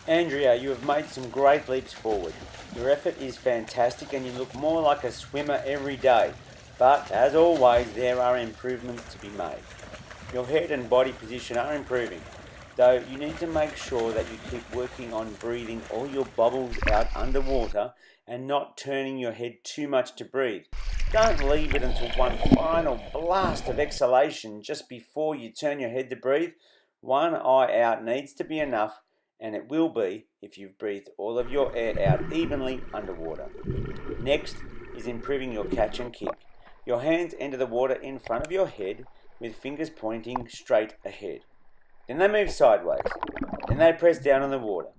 Andrea, you have made some great leaps forward. Your effort is fantastic and you look more like a swimmer every day. But as always, there are improvements to be made. Your head and body position are improving, though you need to make sure that you keep working on breathing all your bubbles out underwater and not turning your head too much to breathe. Don't leave it until one final blast of exhalation just before you turn your head to breathe. One eye out needs to be enough, and it will be if you've breathed all of your air out evenly underwater. Next is improving your catch and kick. Your hands enter the water in front of your head with fingers pointing straight ahead. Then they move sideways. Then they press down on the water.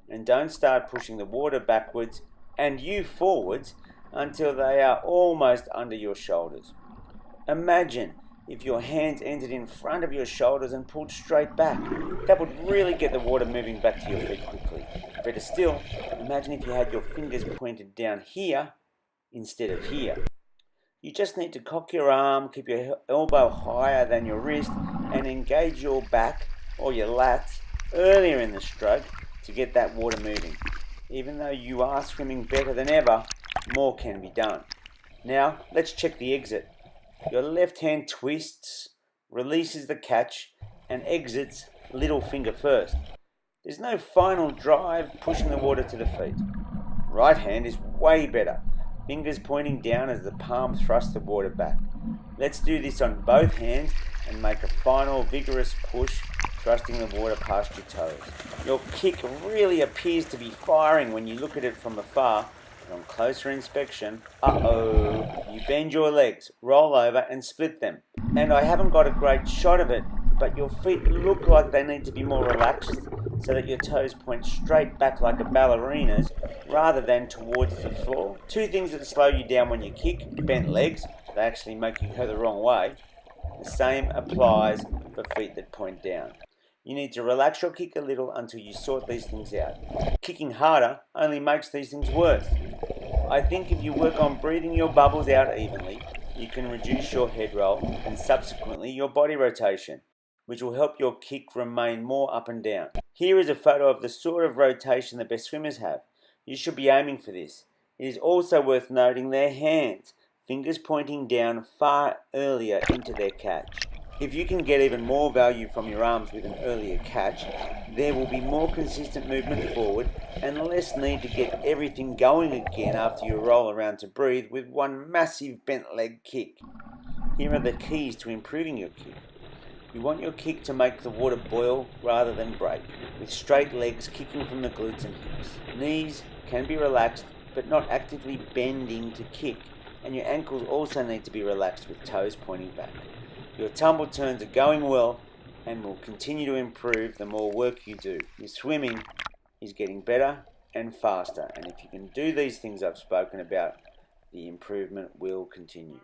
And don't start pushing the water backwards and you forwards until they are almost under your shoulders. Imagine if your hands entered in front of your shoulders and pulled straight back. That would really get the water moving back to your feet quickly. Better still, imagine if you had your fingers pointed down here instead of here. You just need to cock your arm, keep your elbow higher than your wrist, and engage your back or your lats earlier in the stroke to get that water moving. Even though you are swimming better than ever, more can be done. Now, let's check the exit. Your left hand twists, releases the catch, and exits little finger first. There's no final drive pushing the water to the feet. Right hand is way better. Fingers pointing down as the palm thrusts the water back. Let's do this on both hands and make a final vigorous push, thrusting the water past your toes. Your kick really appears to be firing when you look at it from afar, but on closer inspection, you bend your legs, roll over and split them. And I haven't got a great shot of it, but your feet look like they need to be more relaxed so that your toes point straight back like a ballerina's rather than towards the floor. Two things that slow you down when you kick: bent legs, they actually make you go the wrong way. The same applies for feet that point down. You need to relax your kick a little until you sort these things out. Kicking harder only makes these things worse. I think if you work on breathing your bubbles out evenly, you can reduce your head roll and subsequently your body rotation, which will help your kick remain more up and down. Here is a photo of the sort of rotation the best swimmers have. You should be aiming for this. It is also worth noting their hands, fingers pointing down far earlier into their catch. If you can get even more value from your arms with an earlier catch, there will be more consistent movement forward and less need to get everything going again after you roll around to breathe with one massive bent leg kick. Here are the keys to improving your kick. You want your kick to make the water boil rather than break, with straight legs kicking from the glutes and hips. Knees can be relaxed but not actively bending to kick, and your ankles also need to be relaxed with toes pointing back. Your tumble turns are going well and will continue to improve the more work you do. Your swimming is getting better and faster, and if you can do these things I've spoken about, the improvement will continue.